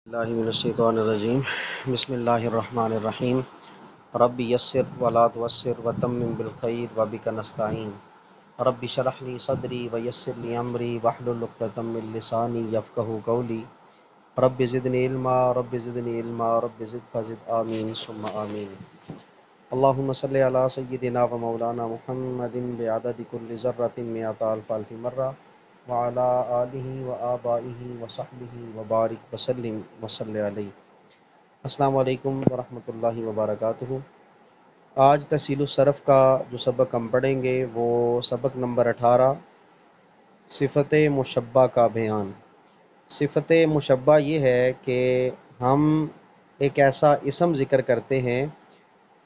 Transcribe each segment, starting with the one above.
اللہ من الشیطان الرجیم بسم اللہ الرحمن الرحیم رب یسر ولا تعسر وتمم بالخیر وبک نستعین رب اشرح لی صدری ویسر لی امری واحلل عقدۃ من لسانی یفقہوا قولی رب زدنی علما رب زدنی علما رب زد فزد آمین ثم آمین اللہم صلی علی سیدنا و مولانا محمد بعدد کل ذرۃ مئۃ الف مرہ وعلی آلہ و آبائہ و صحبہ وبارک وسلم وصلی علیہ۔ السلام علیکم ورحمۃ اللہ وبرکاتہ۔ آج تحصیل الصرف کا جو سبق ہم پڑھیں گے وہ سبق نمبر 18، صفت مشبہ کا بیان۔ صفت مشبہ یہ ہے کہ ہم ایک ایسا اسم ذکر کرتے ہیں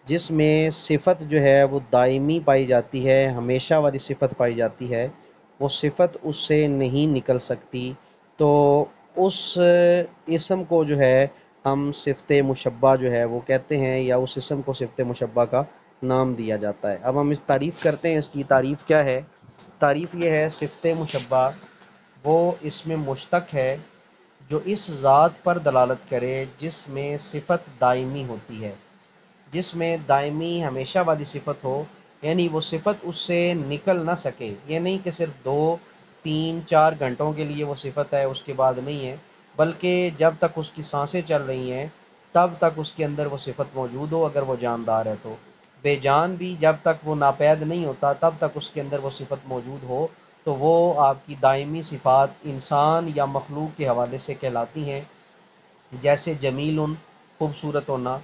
جس میں صفت جو ہے وہ دائمی پائی جاتی ہے، ہمیشہ والی صفت پائی جاتی ہے، وہ صفت اس سے نہیں نکل سکتی، تو اس اسم کو جو ہے ہم صفت مشبہ جو ہے وہ کہتے ہیں، یا اس اسم کو صفت مشبہ کا نام دیا جاتا ہے۔ اب ہم اس تعریف کرتے ہیں، اس کی تعریف کیا ہے؟ تعریف یہ ہے، صفت مشبہ وہ اسم مشتق ہے جو اس ذات پر دلالت کرے جس میں صفت دائمی ہوتی ہے، جس میں دائمی ہمیشہ والی صفت ہو، یعنی وہ صفت اس سے نکل نہ سکے۔ یہ نہیں کہ صرف 2 3 4 گھنٹوں کے لیے وہ صفت ہے، اس کے بعد نہیں ہے، بلکہ جب تک اس کی سانسیں چل رہی ہیں تب تک اس کے اندر وہ صفت موجود ہو، اگر وہ جاندار ہے تو۔ بے جان بھی جب تک وہ ناپید نہیں ہوتا تب تک اس کے اندر وہ صفت موجود ہو، تو وہ آپ کی دائمی صفات انسان یا مخلوق کے حوالے سے کہلاتی ہیں، جیسے جمیل، خوبصورت ہونا،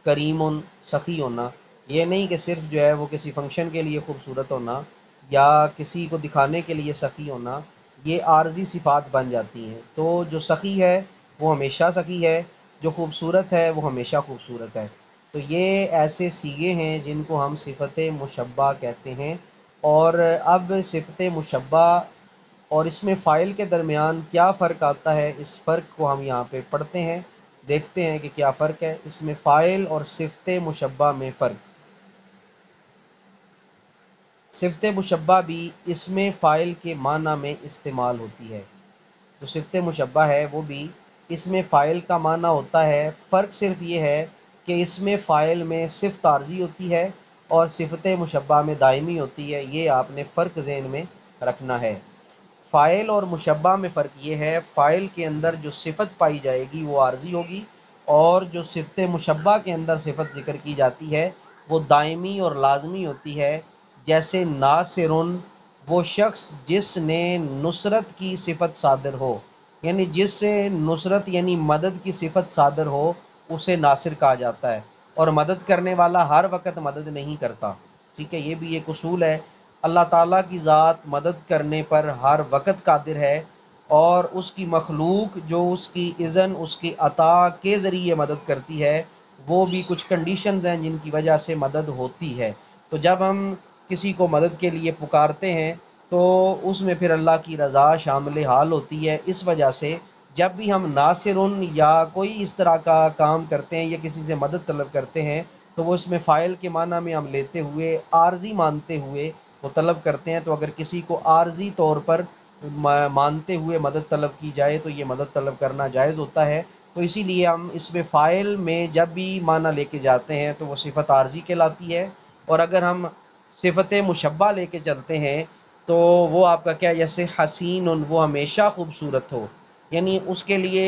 کریم، سخی ہونا۔ یہ نہیں کہ صرف جو ہے وہ کسی فنکشن کے لیے خوبصورت ہونا یا کسی کو دکھانے کے لیے سخی ہونا، یہ عارضی صفات بن جاتی ہیں۔ تو جو سخی ہے وہ ہمیشہ سخی ہے، جو خوبصورت ہے وہ ہمیشہ خوبصورت ہے۔ تو یہ ایسے صیغے ہیں جن کو ہم صفت مشبہ کہتے ہیں۔ اور اب صفت مشبہ اور اس میں فاعل کے درمیان کیا فرق آتا ہے، اس فرق کو ہم یہاں پہ پڑھتے ہیں، دیکھتے ہیں کہ کیا فرق ہے اس میں فاعل اور صفت مشبہ میں فرق۔ صفت مشبہ بھی اسم فاعل کے معنی میں استعمال ہوتی ہے۔ جو صفت مشبہ ہے وہ بھی اسم فاعل کا معنی ہوتا ہے، فرق صرف یہ ہے کہ اسم فاعل میں صفت عارضی ہوتی ہے اور صفت مشبہ میں دائمی ہوتی ہے۔ یہ آپ نے فرق ذہن میں رکھنا ہے۔ فاعل اور مشبہ میں فرق یہ ہے، فاعل کے اندر جو صفت پائی جائے گی وہ عارضی ہوگی، اور جو صفت مشبہ کے اندر صفت ذکر کی جاتی ہے وہ دائمی اور لازمی ہوتی ہے۔ جیسے ناصر، وہ شخص جس نے نصرت کی صفت صادر ہو، یعنی جس سے نصرت یعنی مدد کی صفت صادر ہو اسے ناصر کہا جاتا ہے، اور مدد کرنے والا ہر وقت مدد نہیں کرتا۔ ٹھیک ہے، یہ بھی ایک اصول ہے۔ اللہ تعالیٰ کی ذات مدد کرنے پر ہر وقت قادر ہے، اور اس کی مخلوق جو اس کی اذن، اس کی عطا کے ذریعے مدد کرتی ہے، وہ بھی کچھ کنڈیشنز ہیں جن کی وجہ سے مدد ہوتی ہے۔ تو جب ہم کسی کو مدد کے لیے پکارتے ہیں تو اس میں پھر اللہ کی رضا شامل حال ہوتی ہے۔ اس وجہ سے جب بھی ہم ناصر یا کوئی اس طرح کا کام کرتے ہیں یا کسی سے مدد طلب کرتے ہیں تو وہ اس میں فاعل کے معنی میں ہم لیتے ہوئے عارضی مانتے ہوئے وہ طلب کرتے ہیں۔ تو اگر کسی کو عارضی طور پر مانتے ہوئے مدد طلب کی جائے تو یہ مدد طلب کرنا جائز ہوتا ہے۔ تو اسی لیے ہم اس میں فاعل میں جب بھی معنی لے کے جاتے ہیں تو وہ صفت عارضی کہلاتی ہے، اور اگر ہم صفت مشبہ لے کے چلتے ہیں تو وہ آپ کا کیا، جیسے حسین، وہ ہمیشہ خوبصورت ہو، یعنی اس کے لیے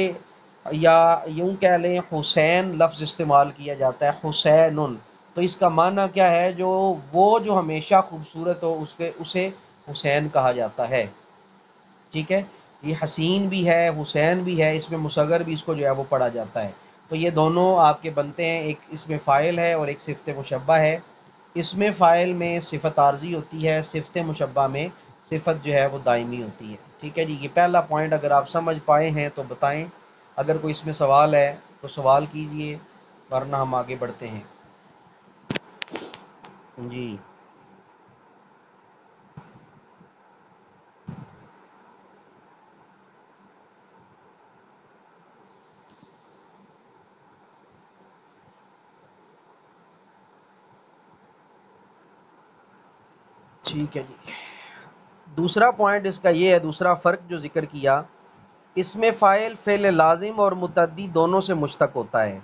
یا یوں کہہ لیں حسین لفظ استعمال کیا جاتا ہے، حسین، تو اس کا معنی کیا ہے، جو ہمیشہ خوبصورت ہو اسے حسین کہا جاتا ہے۔ ٹھیک ہے، یہ حسین بھی ہے حسین بھی ہے، اس میں مصغر بھی اس کو جو ہے وہ پڑھا جاتا ہے۔ تو یہ دونوں آپ کے بنتے ہیں، ایک اس میں فاعل ہے اور ایک صفت مشبہ ہے۔ اس میں فاعل میں صفت عارضی ہوتی ہے، صفت مشبہ میں صفت جو ہے وہ دائمی ہوتی ہے۔ ٹھیک ہے جی، یہ پہلا پوائنٹ اگر آپ سمجھ پائے ہیں تو بتائیں، اگر کوئی اس میں سوال ہے تو سوال کیجئے، ورنہ ہم آگے بڑھتے ہیں۔ جی ٹھیک ہے جی، دوسرا پوائنٹ اس کا یہ ہے، دوسرا فرق جو ذکر کیا اس میں فاعل فعل لازم اور متعدی دونوں سے مشتق ہوتا ہے،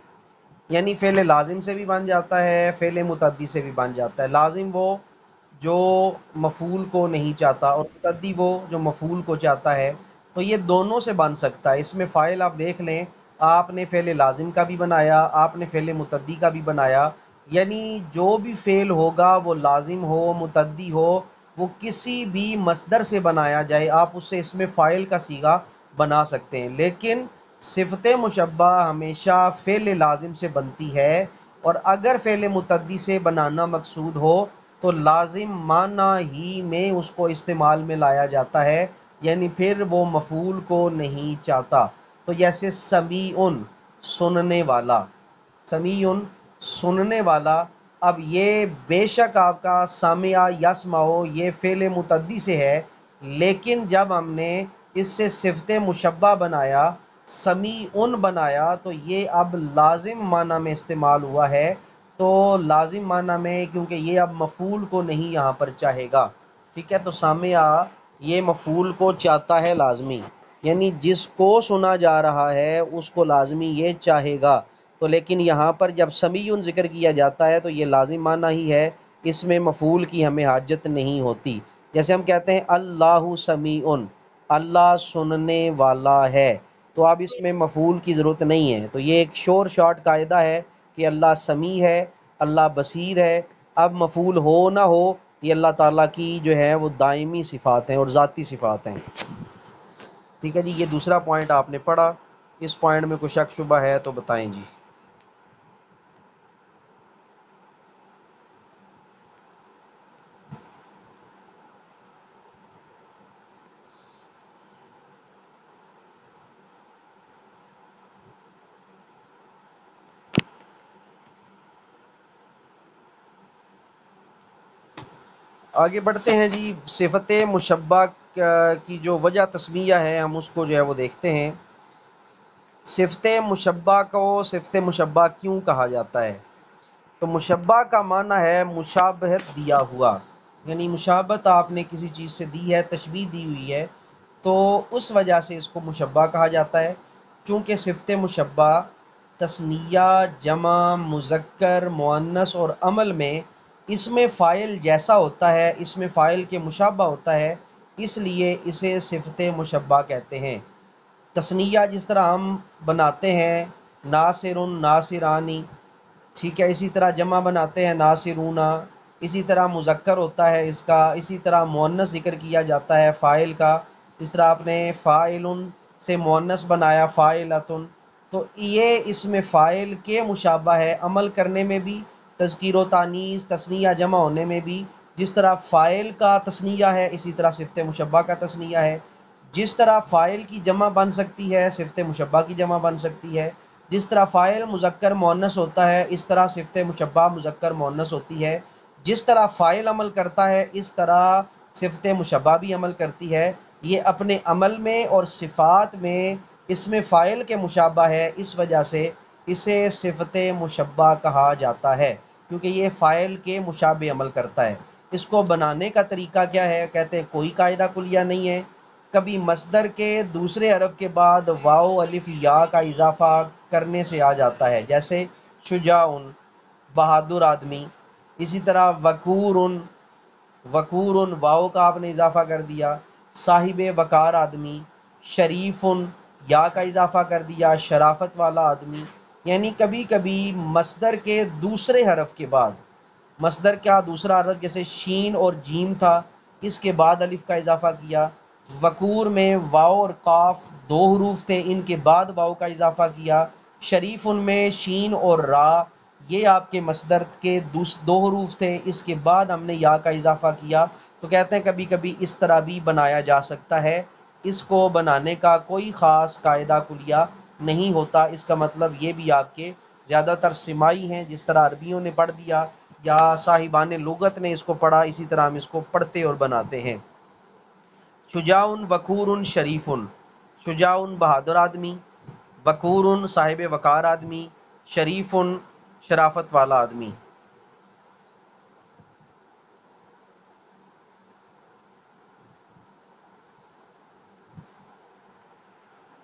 یعنی فعل لازم سے بھی بن جاتا ہے، فعل متعدی سے بھی بن جاتا ہے۔ لازم وہ جو مفعول کو نہیں چاہتا، اور متعدی وہ جو مفعول کو چاہتا ہے، تو یہ دونوں سے بن سکتا ہے۔ اس میں فاعل آپ دیکھ لیں، آپ نے فعل لازم کا بھی بنایا، آپ نے فعل متعدی کا بھی بنایا، یعنی جو بھی فعل ہوگا وہ لازم ہو متعدی ہو، وہ کسی بھی مصدر سے بنایا جائے، آپ اس سے اس میں فاعل کا صیغہ بنا سکتے ہیں۔ لیکن صفت مشبہ ہمیشہ فعل لازم سے بنتی ہے، اور اگر فعل متعدی سے بنانا مقصود ہو تو لازم معنی ہی میں اس کو استعمال میں لایا جاتا ہے، یعنی پھر وہ مفعول کو نہیں چاہتا۔ تو جیسے سمیعن سننے والا، سمیعن سننے والا، اب یہ بے شک آپ کا سامع یسمعو یہ فعل متعدی سے ہے، لیکن جب ہم نے اس سے صفت مشبہ بنایا، سمیعن بنایا، تو یہ اب لازم معنی میں استعمال ہوا ہے۔ تو لازم معنی میں کیونکہ یہ اب مفعول کو نہیں یہاں پر چاہے گا، ٹھیک ہے، تو سامع یہ مفعول کو چاہتا ہے لازمی، یعنی جس کو سنا جا رہا ہے اس کو لازمی یہ چاہے گا۔ تو لیکن یہاں پر جب سمیعن ذکر کیا جاتا ہے تو یہ لازم معنی ہی ہے، اس میں مفعول کی ہمیں حاجت نہیں ہوتی۔ جیسے ہم کہتے ہیں اللہ سمیعن، اللہ سننے والا ہے، تو اب اس میں مفعول کی ضرورت نہیں ہے۔ تو یہ ایک شور شارٹ قاعدہ ہے کہ اللہ سمیع ہے، اللہ بصیر ہے، اب مفعول ہو نہ ہو، یہ اللہ تعالیٰ کی جو ہے وہ دائمی صفات ہیں اور ذاتی صفات ہیں۔ ٹھیک ہے جی، یہ دوسرا پوائنٹ آپ نے پڑھا، اس پوائنٹ میں کوئی شک شبہ ہے تو بتائیں جی۔ آگے بڑھتے ہیں جی، صفت مشبہ کی جو وجہ تسمیہ ہے ہم اس کو جو ہے وہ دیکھتے ہیں۔ صفت مشبہ کو صفت مشبہ کیوں کہا جاتا ہے؟ تو مشبہ کا معنی ہے مشابہت دیا ہوا، یعنی مشابہت آپ نے کسی چیز سے دی ہے، تشبیہ دی ہوئی ہے، تو اس وجہ سے اس کو مشبہ کہا جاتا ہے۔ چونکہ صفت مشبہ تثنیہ، جمع، مذکر، مؤنث اور عمل میں اس میں فاعل جیسا ہوتا ہے، اس میں فاعل کے مشابہ ہوتا ہے، اس لیے اسے صفت مشبہ کہتے ہیں۔ تثنیہ جس طرح ہم بناتے ہیں ناصر ناصرانی، ٹھیک ہے، اسی طرح جمع بناتے ہیں ناصرون، اسی طرح مذکر ہوتا ہے اس کا، اسی طرح مؤنث ذکر کیا جاتا ہے فاعل کا، اس طرح آپ نے فاعل سے مؤنث بنایا فاعلۃ، تو یہ اس میں فاعل کے مشابہ ہے، عمل کرنے میں بھی، تذکیر و تانیث تثنیہ جمع ہونے میں بھی، جس طرح فاعل کا تثنیہ ہے اسی طرح صفت مشبہ کا تثنیہ ہے، جس طرح فاعل کی جمع بن سکتی ہے صفت مشبہ کی جمع بن سکتی ہے، جس طرح فاعل مذکر مؤنث ہوتا ہے اس طرح صفت مشبہ مذکر مؤنث ہوتی ہے، جس طرح فاعل عمل کرتا ہے اس طرح صفت مشبہ بھی عمل کرتی ہے۔ یہ اپنے عمل میں اور صفات میں اس میں فاعل کے مشابہ ہے، اس وجہ سے اسے صفت مشبہ کہا جاتا ہے، کیونکہ یہ فاعل کے مشابہ عمل کرتا ہے۔ اس کو بنانے کا طریقہ کیا ہے؟ کہتے ہیں کوئی قاعدہ کلیہ نہیں ہے، کبھی مصدر کے دوسرے حرف کے بعد واو الف یا کا اضافہ کرنے سے آ جاتا ہے، جیسے شجاعن بہادر آدمی، اسی طرح وقورن، وقورن واو کا آپ نے اضافہ کر دیا، صاحب وقار آدمی، شریفن یا کا اضافہ کر دیا شرافت والا آدمی، یعنی کبھی کبھی مصدر کے دوسرے حرف کے بعد، مصدر کا دوسرا حرف جیسے شین اور جیم تھا، اس کے بعد الف کا اضافہ کیا، وقور میں واو اور قاف دو حروف تھے، ان کے بعد واو کا اضافہ کیا، شریف ان میں شین اور را یہ آپ کے مصدر کے دو حروف تھے، اس کے بعد ہم نے یا کا اضافہ کیا۔ تو کہتے ہیں کبھی کبھی اس طرح بھی بنایا جا سکتا ہے، اس کو بنانے کا کوئی خاص قاعدہ کلیہ نہیں ہوتا۔ اس کا مطلب یہ بھی آپ کے زیادہ تر سماعی ہیں، جس طرح عربیوں نے پڑھ دیا یا صاحبان لغت نے اس کو پڑھا، اسی طرح ہم اس کو پڑھتے اور بناتے ہیں۔ شجاعن وقورن شریفن، شجاعن بہادر آدمی، وقورن صاحب وقار آدمی، شریفن شرافت والا آدمی۔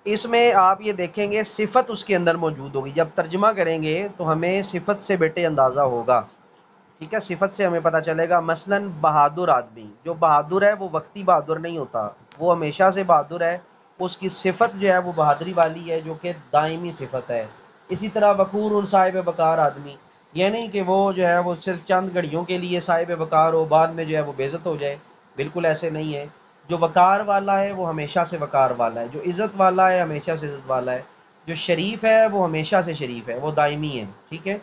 اس میں آپ یہ دیکھیں گے صفت اس کے اندر موجود ہوگی. جب ترجمہ کریں گے تو ہمیں صفت سے بیٹے اندازہ ہوگا. ٹھیک ہے، صفت سے ہمیں پتہ چلے گا. مثلا بہادر آدمی، جو بہادر ہے وہ وقتی بہادر نہیں ہوتا، وہ ہمیشہ سے بہادر ہے. اس کی صفت جو ہے وہ بہادری والی ہے، جو کہ دائمی صفت ہے. اسی طرح وقور صاحب وقار آدمی، یہ نہیں کہ وہ جو ہے وہ صرف چند گھڑیوں کے لیے صاحب وقار ہو، بعد میں جو ہے وہ بے عزت ہو جائے. بالکل ایسے نہیں ہے. جو وقار والا ہے وہ ہمیشہ سے وقار والا ہے. جو عزت والا ہے ہمیشہ سے عزت والا ہے. جو شریف ہے وہ ہمیشہ سے شریف ہے، وہ دائمی ہے. ٹھیک ہے.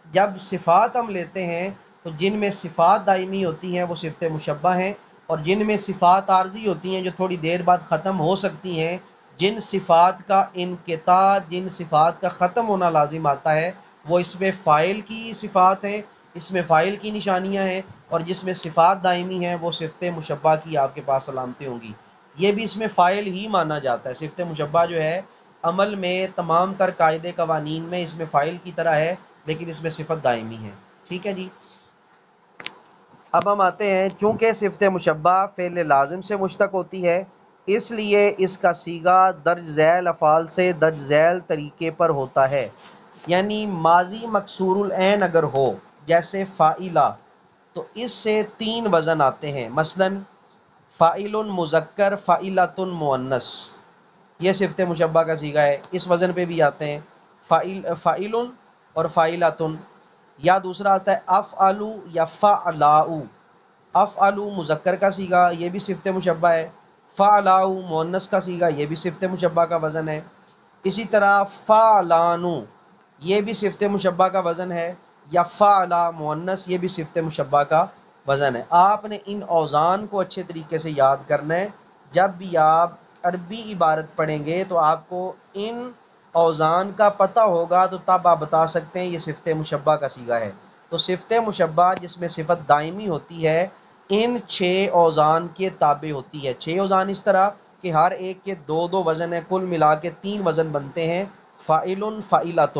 جب صفات ہم لیتے ہیں تو جن میں صفات دائمی ہوتی ہیں وہ صفت مشبہ ہیں، اور جن میں صفات عارضی ہوتی ہیں جو تھوڑی دیر بعد ختم ہو سکتی ہیں، جن صفات کا انقطاع، جن صفات کا ختم ہونا لازم آتا ہے، وہ اس میں فاعل کی صفات ہیں، اس میں فاعل کی نشانیاں ہیں. اور جس میں صفات دائمی ہیں وہ صفت مشبہ کی آپ کے پاس علامتیں ہوں گی. یہ بھی اس میں فاعل ہی مانا جاتا ہے. صفت مشبہ جو ہے عمل میں تمام تر قاعدے قوانین میں اس میں فاعل کی طرح ہے، لیکن اس میں صفت دائمی ہے. ٹھیک ہے جی. اب ہم آتے ہیں، چونکہ صفت مشبہ فعل لازم سے مشتق ہوتی ہے، اس لیے اس کا صیغہ درج ذیل افعال سے درج ذیل طریقے پر ہوتا ہے. یعنی ماضی مکسور العین اگر ہو جیسے فاعلہ، تو اس سے 3 وزن آتے ہیں. مثلا فاعل مذکر، فاعلۃ مؤنث، یہ صفت مشبہ کا صیغہ ہے. اس وزن پہ بھی آتے ہیں فاعل اور فاعلۃ. یا دوسرا آتا ہے افعلوا یا فعلاؤ. افعلوا مذکر کا صیغہ، یہ بھی صفت مشبہ ہے. فعلاؤ مؤنث کا صیغہ، یہ بھی صفت مشبہ کا وزن ہے. اسی طرح فعلانو، یہ بھی صفت مشبہ کا وزن ہے. یا فعلا مؤنث، یہ بھی صفت مشبہ کا وزن ہے. آپ نے ان اوزان کو اچھے طریقے سے یاد کرنا ہے. جب بھی آپ عربی عبارت پڑھیں گے تو آپ کو ان اوزان کا پتہ ہوگا، تو تب آپ بتا سکتے ہیں یہ صفت مشبہ کا صیغہ ہے. تو صفت مشبہ جس میں صفت دائمی ہوتی ہے، ان 6 اوزان کے تابع ہوتی ہے. 6 اوزان اس طرح کہ ہر ایک کے 2 وزن ہیں، کل ملا کے 3 وزن بنتے ہیں. فاعل، فاعلۃ،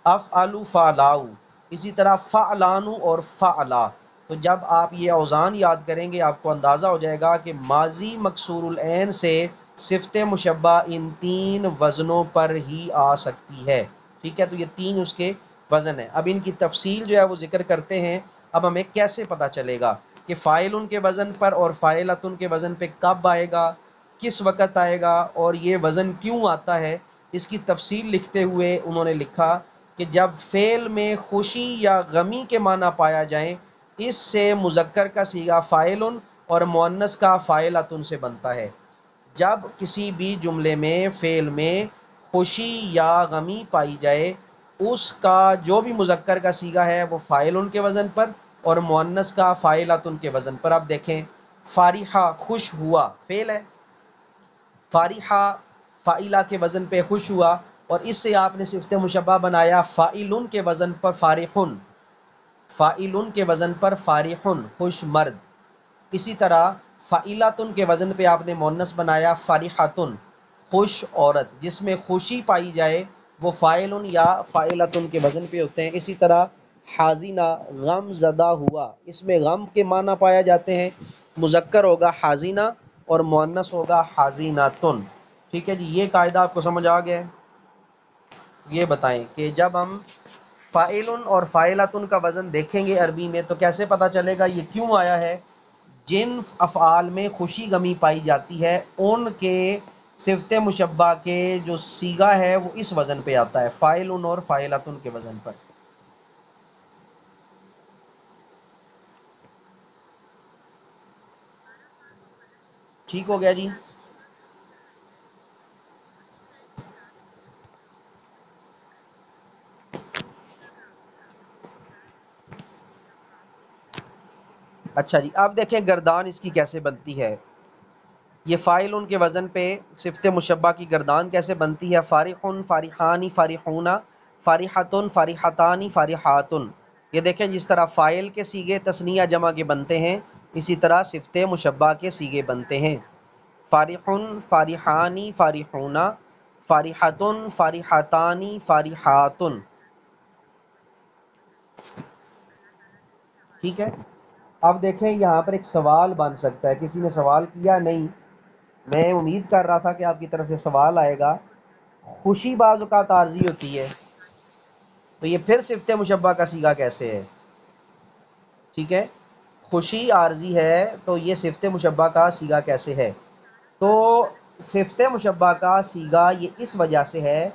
افعل، فعلاؤ، اسی طرح فعلان اور فعلا. تو جب آپ یہ اوزان یاد کریں گے آپ کو اندازہ ہو جائے گا کہ ماضی مکسور العین سے صفت مشبہ ان 3 وزنوں پر ہی آ سکتی ہے. ٹھیک ہے. تو یہ 3 اس کے وزن ہیں. اب ان کی تفصیل جو ہے وہ ذکر کرتے ہیں. اب ہمیں کیسے پتہ چلے گا کہ فاعل ان کے وزن پر اور فاعلۃ ان کے وزن پہ کب آئے گا، کس وقت آئے گا، اور یہ وزن کیوں آتا ہے. اس کی تفصیل لکھتے ہوئے انہوں نے لکھا کہ جب فعل میں خوشی یا غمی کے معنی پایا جائیں، اس سے مذکر کا صیغہ فاعل اور مؤنث کا فاعلۃ سے بنتا ہے. جب کسی بھی جملے میں فعل میں خوشی یا غمی پائی جائے، اس کا جو بھی مذکر کا صیغہ ہے وہ فاعل کے وزن پر اور مؤنث کا فاعلۃ کے وزن پر. آپ دیکھیں فارحہ خوش ہوا فعل ہے، فارحہ فاعلہ کے وزن پہ خوش ہوا، اور اس سے آپ نے صفت مشبہ بنایا فاعل کے وزن پر فارحن، فاعل کے وزن پر فارحن خوش مرد. اسی طرح فاعلۃ کے وزن پہ آپ نے مؤنث بنایا فارحۃن خوش عورت. جس میں خوشی پائی جائے وہ فاعل یا فاعلۃ کے وزن پہ ہوتے ہیں. اسی طرح حازینہ غم زدہ ہوا، اس میں غم کے معنی پائے جاتے ہیں. مذکر ہوگا حازینہ اور مؤنث ہوگا حازیناتن. ٹھیک ہے جی. یہ قاعدہ آپ کو سمجھ آ گیا ہے. یہ بتائیں کہ جب ہم فاعل اور فاعلۃ کا وزن دیکھیں گے عربی میں تو کیسے پتہ چلے گا یہ کیوں آیا ہے. جن افعال میں خوشی غمی پائی جاتی ہے ان کے صفت مشبہ کے جو صیغہ ہے وہ اس وزن پہ آتا ہے، فاعل اور فاعلۃ کے وزن پر. ٹھیک ہو گیا جی. اچھا جی. اب دیکھیں گردان اس کی کیسے بنتی ہے. یہ فاعل ان کے وزن پہ صفت مشبہ کی گردان کیسے بنتی ہے. فارحن، فارحانی، فارحون، فارحتن، فارحتانی، فارحاتن. یہ دیکھیں جس طرح فاعل کے صیغے تثنیہ جمع کے بنتے ہیں، اسی طرح صفت مشبہ کے صیغے بنتے ہیں. فارحن، فارحانی، فارحون، فارحتن، فارحتانی، فارحاتن. ٹھیک ہے. اب دیکھیں یہاں پر ایک سوال بن سکتا ہے. کسی نے سوال کیا نہیں، میں امید کر رہا تھا کہ آپ کی طرف سے سوال آئے گا خوشی بعض اوقات عارضی ہوتی ہے، تو یہ پھر صفت مشبہ کا صیغہ کیسے ہے؟ ٹھیک ہے، خوشی عارضی ہے تو یہ صفت مشبہ کا صیغہ کیسے ہے؟ تو صفت مشبہ کا صیغہ یہ اس وجہ سے ہے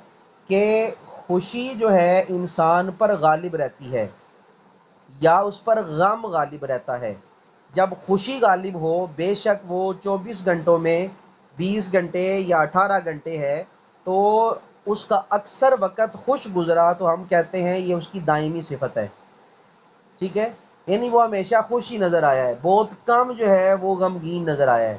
کہ خوشی جو ہے انسان پر غالب رہتی ہے یا اس پر غم غالب رہتا ہے۔ جب خوشی غالب ہو، بے شک وہ 24 گھنٹوں میں 20 گھنٹے یا 18 گھنٹے ہے، تو اس کا اکثر وقت خوش گزرا تو ہم کہتے ہیں یہ اس کی دائمی صفت ہے۔ ٹھیک ہے، یعنی وہ ہمیشہ خوش ہی نظر آیا ہے، بہت کم جو ہے وہ غمگین نظر آیا ہے،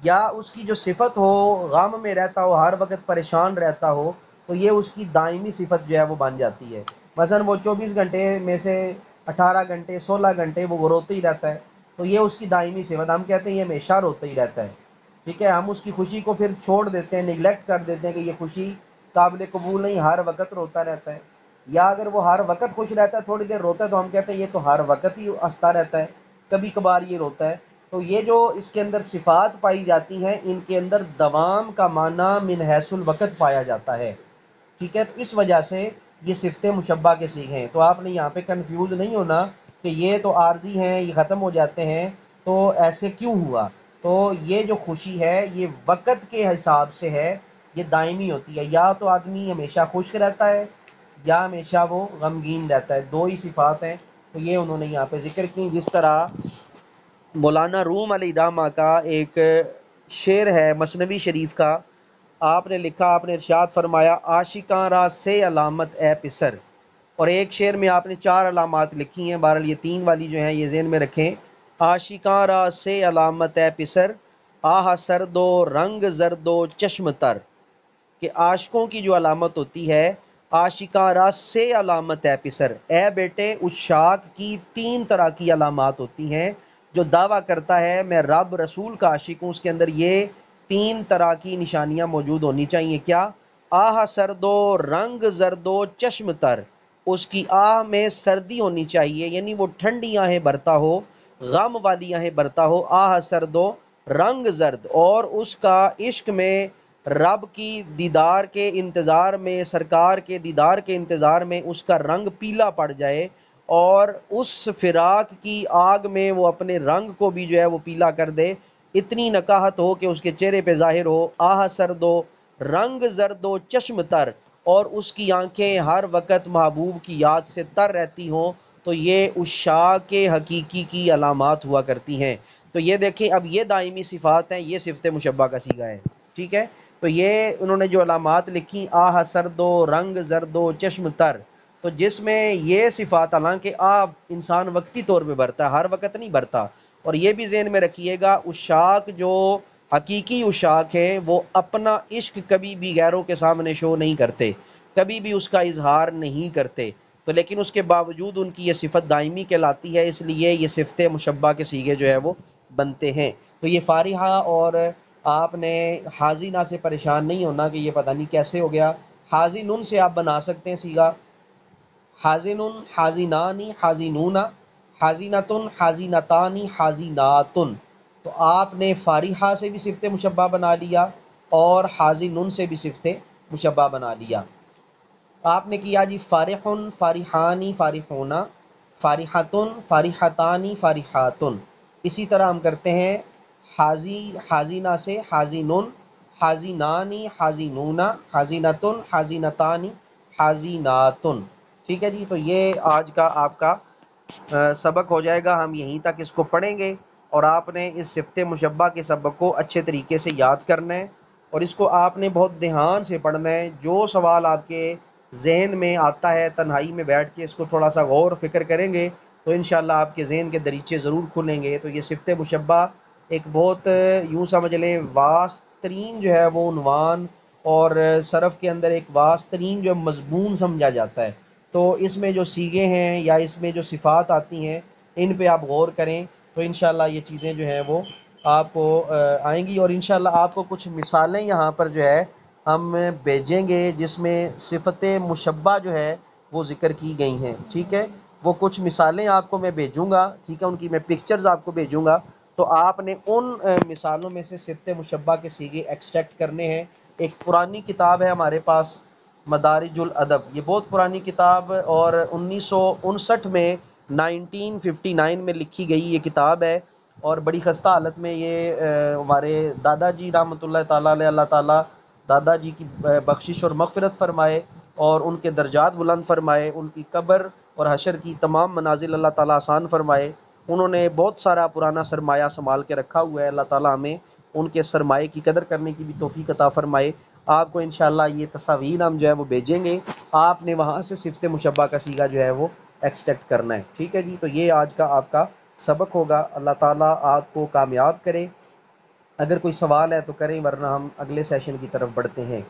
یا اس کی جو صفت ہو غم میں رہتا ہو، ہر وقت پریشان رہتا ہو، تو یہ اس کی دائمی صفت جو ہے وہ بن جاتی ہے۔ مثلا وہ 24 گھنٹے میں سے 18 گھنٹے 16 گھنٹے وہ روتے ہی رہتا ہے، تو یہ اس کی دائمی صفت، ہم کہتے ہیں یہ ہمیشہ روتا ہی رہتا ہے۔ ٹھیک ہے، ہم اس کی خوشی کو پھر چھوڑ دیتے ہیں، نگلیکٹ کر دیتے ہیں کہ یہ خوشی قابل قبول نہیں، ہر وقت روتا رہتا ہے۔ یا اگر وہ ہر وقت خوش رہتا ہے، تھوڑی دیر روتا ہے، تو ہم کہتے ہیں یہ تو ہر وقت ہی ہنستا رہتا ہے، کبھی کبھار یہ روتا ہے۔ تو یہ جو اس کے اندر صفات پائی جاتی ہیں، ان کے اندر دوام کا معنی من حیث الوقت پایا جاتا ہے۔ ٹھیک ہے، تو اس وجہ سے یہ صفت مشبہ کے صیغے ہیں۔ تو آپ نے یہاں پہ کنفیوز نہیں ہونا کہ یہ تو عارضی ہیں، یہ ختم ہو جاتے ہیں، تو ایسے کیوں ہوا؟ تو یہ جو خوشی ہے یہ وقت کے حساب سے ہے، یہ دائمی ہوتی ہے، یا تو آدمی ہمیشہ خوش رہتا ہے یا ہمیشہ وہ غمگین رہتا ہے، دو ہی صفات ہیں۔ تو یہ انہوں نے یہاں پہ ذکر کی، جس طرح مولانا روم علیہ الرحمہ کا ایک شعر ہے مثنوی شریف کا، آپ نے لکھا، آپ نے ارشاد فرمایا عاشقاں را سے علامت اے پسر، اور ایک شعر میں آپ نے 4 علامات لکھی ہیں، بہرحال یہ 3 والی جو ہیں یہ ذہن میں رکھیں۔ عاشقاں را سے علامت اے پسر، آہ سرد و رنگ زرد و چشم تر، کہ عاشقوں کی جو علامت ہوتی ہے، عاشقاں را سے علامت ہے پسر، اے بیٹے عشاق کی 3 طرح کی علامات ہوتی ہیں۔ جو دعویٰ کرتا ہے میں رب رسول کا عاشق ہوں، اس کے اندر یہ 3 طرح کی نشانیاں موجود ہونی چاہیے۔ کیا؟ آہ سرد و رنگ زرد و چشم تر، اس کی آہ میں سردی ہونی چاہیے، یعنی وہ ٹھنڈی آہیں برتا ہو، غم والی آہیں برتا ہو، آہ سرد و رنگ زرد، اور اس کا عشق میں رب کی دیدار کے انتظار میں، سرکار کے دیدار کے انتظار میں اس کا رنگ پیلا پڑ جائے، اور اس فراق کی آگ میں وہ اپنے رنگ کو بھی جو ہے وہ پیلا کر دے، اتنی نکاہت ہو کہ اس کے چہرے پہ ظاہر ہو، آہ سرد و رنگ زرد و چشم تر، اور اس کی آنکھیں ہر وقت محبوب کی یاد سے تر رہتی ہوں، تو یہ عشاق کے حقیقی کی علامات ہوا کرتی ہیں۔ تو یہ دیکھیں، اب یہ دائمی صفات ہیں، یہ صفت مشبہ کا صیغہ ہے۔ ٹھیک ہے، تو یہ انہوں نے جو علامات لکھی، آہ سرد و رنگ زرد و چشم تر، تو جس میں یہ صفات، حالانکہ آب انسان وقتی طور پہ برتا ہے، ہر وقت نہیں برتا، اور یہ بھی ذہن میں رکھیے گا عشاق جو حقیقی عشاق ہیں وہ اپنا عشق کبھی بھی غیروں کے سامنے شو نہیں کرتے، کبھی بھی اس کا اظہار نہیں کرتے، تو لیکن اس کے باوجود ان کی یہ صفت دائمی کہلاتی ہے، اس لیے یہ صفت مشبہ کے صیغے جو ہے وہ بنتے ہیں۔ تو یہ فارحہ، اور آپ نے حاضینہ سے پریشان نہیں ہونا کہ یہ پتہ نہیں کیسے ہو گیا، حاضنن سے آپ بنا سکتے ہیں صیغہ، حاضنن، حاضنانی، حاضنون، حاضنتن، حاضنتانی، حاضناتن، تو آپ نے فارحہ سے بھی صفت مشبہ بنا لیا اور حاضنن سے بھی صفت مشبہ بنا لیا۔ آپ نے کیا جی فارحن، فارحانی، فارحونا، فارحتن، فارحتانی، فارحاتن۔ اسی طرح ہم کرتے ہیں حاضی، حاضینہ سے حاضینن، حاضینانی، حاضینون، حاضینتن، حاضینتانی، حاضیناتن۔ ٹھیک ہے جی، تو یہ آج کا آپ کا سبق ہو جائے گا، ہم یہیں تک اس کو پڑھیں گے، اور آپ نے اس صفت مشبہ کے سبق کو اچھے طریقے سے یاد کرنا ہے، اور اس کو آپ نے بہت دھیان سے پڑھنا ہے۔ جو سوال آپ کے ذہن میں آتا ہے، تنہائی میں بیٹھ کے اس کو تھوڑا سا غور و فکر کریں گے تو انشاءاللہ آپ کے ذہن کے دریچے ضرور کھلیں گے۔ تو یہ صفت مشبہ ایک بہت یوں سمجھ لیں واسط ترین جو ہے وہ عنوان، اور صرف کے اندر ایک واسط ترین جو مضمون سمجھا جاتا ہے۔ تو اس میں جو صیغے ہیں یا اس میں جو صفات آتی ہیں، ان پہ آپ غور کریں تو انشاءاللہ یہ چیزیں جو ہیں وہ آپ کو آئیں گی، اور انشاءاللہ آپ کو کچھ مثالیں یہاں پر جو ہے ہم بھیجیں گے جس میں صفت مشبہ جو ہے وہ ذکر کی گئی ہیں۔ ٹھیک ہے، وہ کچھ مثالیں آپ کو میں بھیجوں گا، ٹھیک ہے، ان کی میں پکچرز آپ کو بھیجوں گا، تو آپ نے ان مثالوں میں سے صفت مشبہ کے صیغے ایکسٹریکٹ کرنے ہیں ایک پرانی کتاب ہے ہمارے پاس، مدارج الادب، یہ بہت پرانی کتاب، اور 1959 میں 1959 میں لکھی گئی یہ کتاب ہے، اور بڑی خستہ حالت میں یہ ہمارے دادا جی رحمۃ اللہ تعالیٰ علیہ، اللہ تعالیٰ دادا جی کی بخشش اور مغفرت فرمائے اور ان کے درجات بلند فرمائے، ان کی قبر اور حشر کی تمام منازل اللہ تعالیٰ آسان فرمائے۔ انہوں نے بہت سارا پرانا سرمایہ سنبھال کے رکھا ہوا ہے، اللہ تعالیٰ ہمیں ان کے سرمایے کی قدر کرنے کی بھی توفیق عطا فرمائے۔ آپ کو انشاءاللہ یہ تصاویر ہم جو ہے وہ بھیجیں گے، آپ نے وہاں سے صفت مشبہ کا صیغہ جو ہے وہ ایکسٹریکٹ کرنا ہے، ٹھیک ہے جی۔ تو یہ آج کا آپ کا سبق ہوگا، اللہ تعالیٰ آپ کو کامیاب کرے۔ اگر کوئی سوال ہے تو کریں، ورنہ ہم اگلے سیشن کی طرف بڑھتے ہیں۔